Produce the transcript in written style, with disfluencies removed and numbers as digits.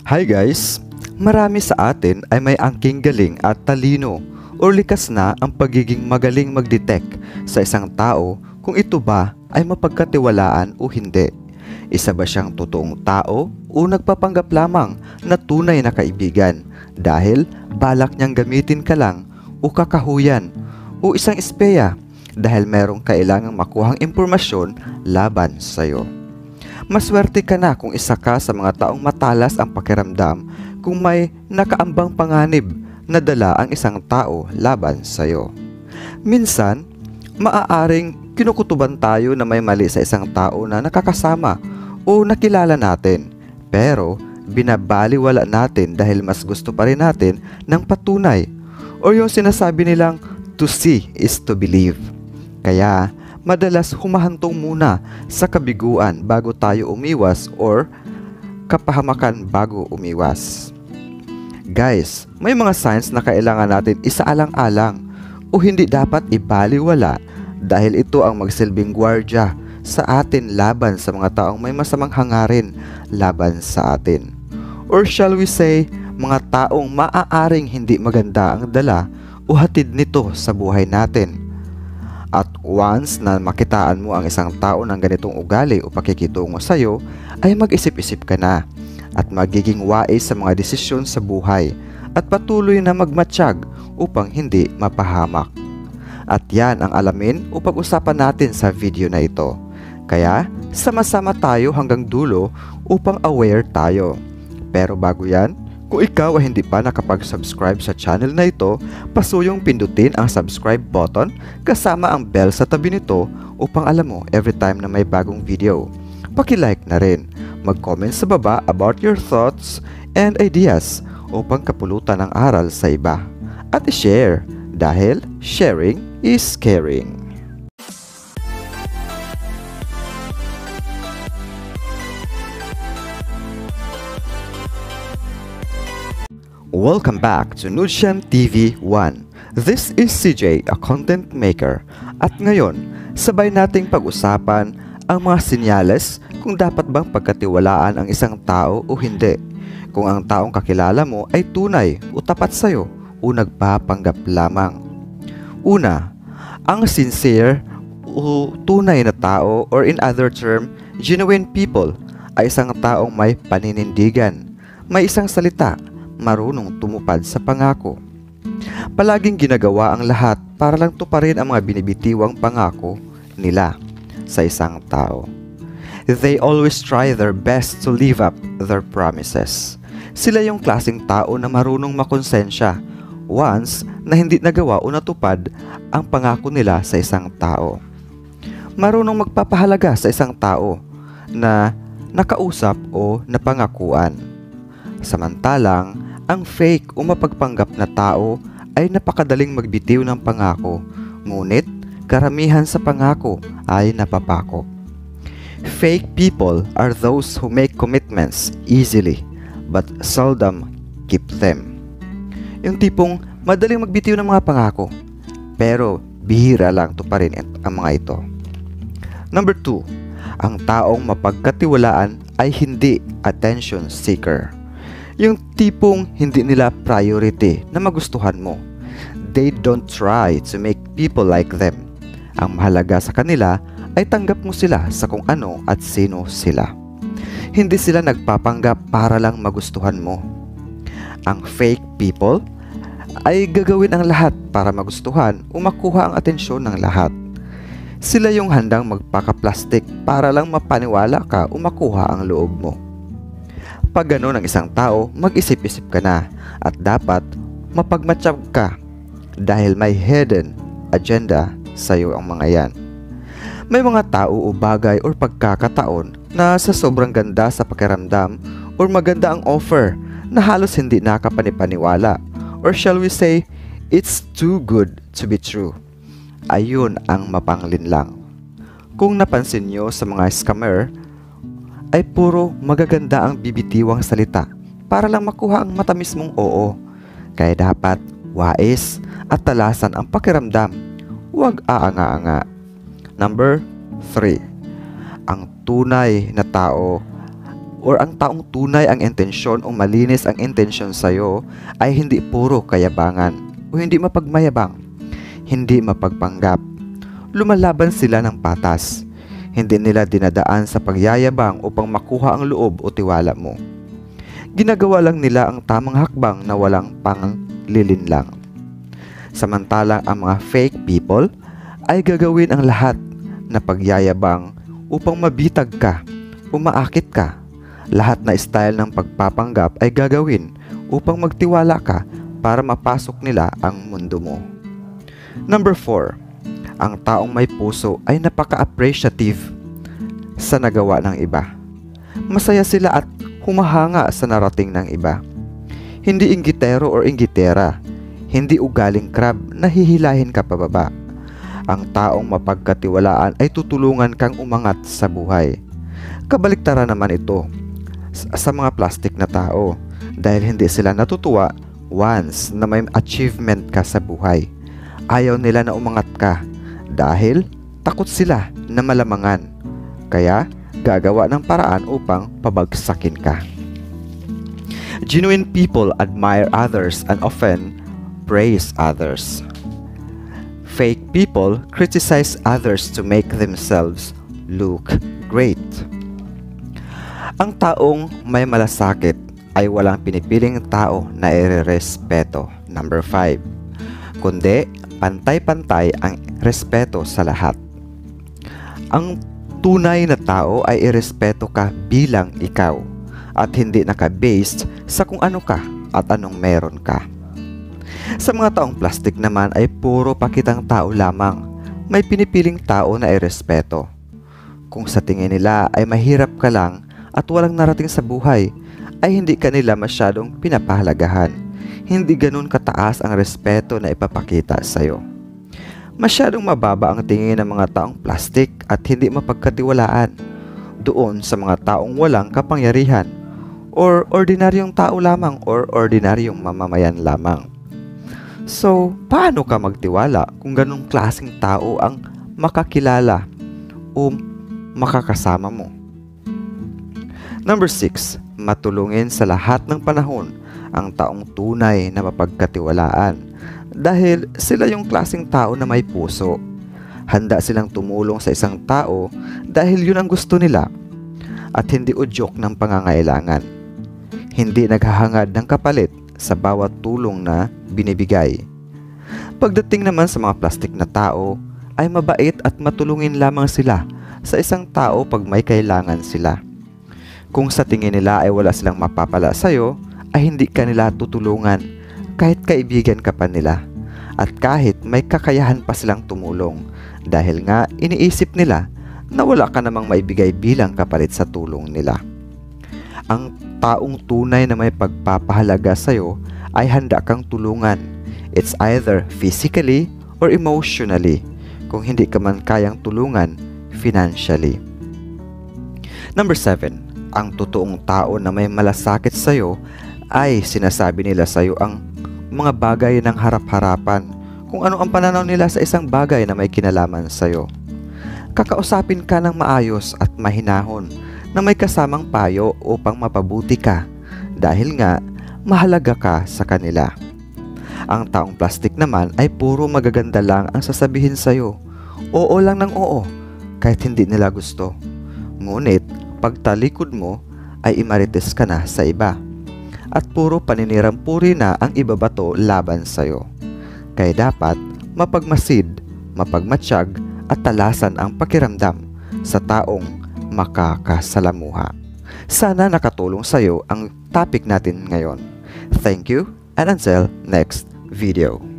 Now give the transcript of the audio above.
Hi guys! Marami sa atin ay may angking galing at talino o likas na ang pagiging magaling mag-detect sa isang tao kung ito ba ay mapagkatiwalaan o hindi. Isa ba siyang totoong tao o nagpapanggap lamang na tunay na kaibigan dahil balak niyang gamitin ka lang o kakahuyan o isang espeya dahil merong kailangang makuhang impormasyon laban sa'yo. Maswerte ka na kung isa ka sa mga taong matalas ang pakiramdam kung may nakaambang panganib na dala ang isang tao laban sa'yo. Minsan, maaaring kinukutuban tayo na may mali sa isang tao na nakakasama o nakilala natin, pero binabaliwala natin dahil mas gusto pa rin natin ng patunay o yung sinasabi nilang to see is to believe. Kaya, madalas humahantong muna sa kabiguan bago tayo umiwas or kapahamakan bago umiwas. Guys, may mga signs na kailangan natin isaalang-alang o hindi dapat ibaliwala dahil ito ang magsilbing gwardya sa atin laban sa mga taong may masamang hangarin laban sa atin. Or shall we say, mga taong maaaring hindi maganda ang dala o hatid nito sa buhay natin. At once na makitaan mo ang isang tao ng ganitong ugali o pakikitungo sa iyo, ay mag-isip-isip ka na at magiging wais sa mga desisyon sa buhay at patuloy na magmatsyag upang hindi mapahamak. At yan ang alamin o pag-usapan natin sa video na ito. Kaya, sama-sama tayo hanggang dulo upang aware tayo. Pero bago yan, kung ikaw ay hindi pa nakapag-subscribe sa channel na ito, pasuyong pindutin ang subscribe button kasama ang bell sa tabi nito upang alam mo every time na may bagong video. Paki-like na rin, mag-comment sa baba about your thoughts and ideas upang kapulutan ng aral sa iba. At i-share dahil sharing is caring. Welcome back to Nudsham TV 1. This is CJ, a content maker. At ngayon, sabay nating pag-usapan ang mga senyales kung dapat bang pagkatiwalaan ang isang tao o hindi. Kung ang taong kakilala mo ay tunay o tapat sa'yo o nagpapanggap lamang. Una, ang sincere o tunay na tao or in other term, genuine people ay isang taong may paninindigan, may isang salita, marunong tumupad sa pangako. Palaging ginagawa ang lahat para lang tuparin ang mga binibitiwang pangako nila sa isang tao. They always try their best to live up their promises. Sila yung klaseng tao na marunong makonsensya once na hindi nagawa o natupad ang pangako nila sa isang tao. Marunong magpapahalaga sa isang tao na nakausap o napangakuan. Samantalang, ang fake o mapagpanggap na tao ay napakadaling magbitiw ng pangako, ngunit karamihan sa pangako ay napapako. Fake people are those who make commitments easily but seldom keep them. Yung tipong madaling magbitiw ng mga pangako, pero bihira lang tuparin ang mga ito. Number 2, ang taong mapagkatiwalaan ay hindi attention seeker. Yung tipong hindi nila priority na magustuhan mo. They don't try to make people like them. Ang mahalaga sa kanila ay tanggap mo sila sa kung ano at sino sila. Hindi sila nagpapanggap para lang magustuhan mo. Ang fake people ay gagawin ang lahat para magustuhan o makuha ang atensyon ng lahat. Sila yung handang magpaka-plastic para lang mapaniwala ka o makuha ang loob mo. Pag gano'n ang isang tao, mag-isip-isip ka na at dapat mapagmatsyag ka dahil may hidden agenda sa iyo ang mga yan. May mga tao o bagay o pagkakataon na sa sobrang ganda sa pakiramdam o maganda ang offer na halos hindi nakapanipaniwala or shall we say, it's too good to be true. Ayun ang mapanglinlang. Kung napansin nyo sa mga scammer, ay puro magaganda ang bibitiwang salita para lang makuha ang matamis mong oo. Kaya dapat wais at talasan ang pakiramdam, huwag aanga-anga. Number 3, ang tunay na tao or ang taong tunay ang intensyon o malinis ang intensyon sa'yo ay hindi puro kayabangan o hindi mapagmayabang, hindi mapagpanggap. Lumalaban sila ng patas. Hindi nila dinadaan sa pagyayabang upang makuha ang loob o tiwala mo. Ginagawa lang nila ang tamang hakbang na walang panglilinlang. Samantalang ang mga fake people ay gagawin ang lahat na pagyayabang upang mabitag ka o maakit ka. Lahat na style ng pagpapanggap ay gagawin upang magtiwala ka para mapasok nila ang mundo mo. Number 4. Ang taong may puso ay napaka-appreciative sa nagawa ng iba. Masaya sila at humahanga sa narating ng iba. Hindi inggitero or inggitera, hindi ugaling crab na hihilahin ka pababa. Ang taong mapagkatiwalaan ay tutulungan kang umangat sa buhay. Kabaliktaran naman ito sa mga plastic na tao dahil hindi sila natutuwa once na may achievement ka sa buhay. Ayaw nila na umangat ka dahil takot sila na malamangan. Kaya gagawa ng paraan upang pabagsakin ka. Genuine people admire others and often praise others. Fake people criticize others to make themselves look great. Ang taong may malasakit ay walang pinipiling tao na irerespeto. Number 5. Kundi pantay-pantay ang respeto sa lahat. Ang tunay na tao ay irespeto ka bilang ikaw at hindi naka-based sa kung ano ka at anong meron ka. Sa mga taong plastic naman ay puro pakitang tao lamang. May pinipiling tao na irespeto. Kung sa tingin nila ay mahirap ka lang at walang narating sa buhay, ay hindi ka nila masyadong pinapahalagahan. Hindi ganun kataas ang respeto na ipapakita sa'yo. Masyadong mababa ang tingin ng mga taong plastic at hindi mapagkatiwalaan doon sa mga taong walang kapangyarihan or ordinaryong tao lamang or ordinaryong mamamayan lamang. So, paano ka magtiwala kung ganong klaseng tao ang makakilala o makakasama mo? Number 6. Matulungin sa lahat ng panahon ang taong tunay na mapagkatiwalaan dahil sila yung klaseng tao na may puso. Handa silang tumulong sa isang tao dahil yun ang gusto nila at hindi udyok ng pangangailangan. Hindi naghahangad ng kapalit sa bawat tulong na binibigay. Pagdating naman sa mga plastic na tao, ay mabait at matulungin lamang sila sa isang tao pag may kailangan sila. Kung sa tingin nila ay wala silang mapapala sa'yo, ay hindi ka nila tutulungan kahit kaibigan ka pa nila at kahit may kakayahan pa silang tumulong dahil nga iniisip nila na wala ka namang maibigay bilang kapalit sa tulong nila. Ang taong tunay na may pagpapahalaga sa'yo ay handa kang tulungan. It's either physically or emotionally kung hindi ka man kayang tulungan financially. Number 7. Ang totoong tao na may malasakit sa'yo ay sinasabi nila sa'yo ang mga bagay ng harap-harapan kung ano ang pananaw nila sa isang bagay na may kinalaman sa'yo. Kakausapin ka ng maayos at mahinahon na may kasamang payo upang mapabuti ka dahil nga mahalaga ka sa kanila. Ang taong plastic naman ay puro magaganda lang ang sasabihin sa'yo. Oo lang ng oo kahit hindi nila gusto. Ngunit pagtalikod mo ay imarites ka na sa iba at puro paninirampuri na ang ibabato laban sa'yo. Kaya dapat mapagmasid, mapagmatsyag at talasan ang pakiramdam sa taong makakasalamuha. Sana nakatulong sa'yo ang topic natin ngayon. Thank you and until next video.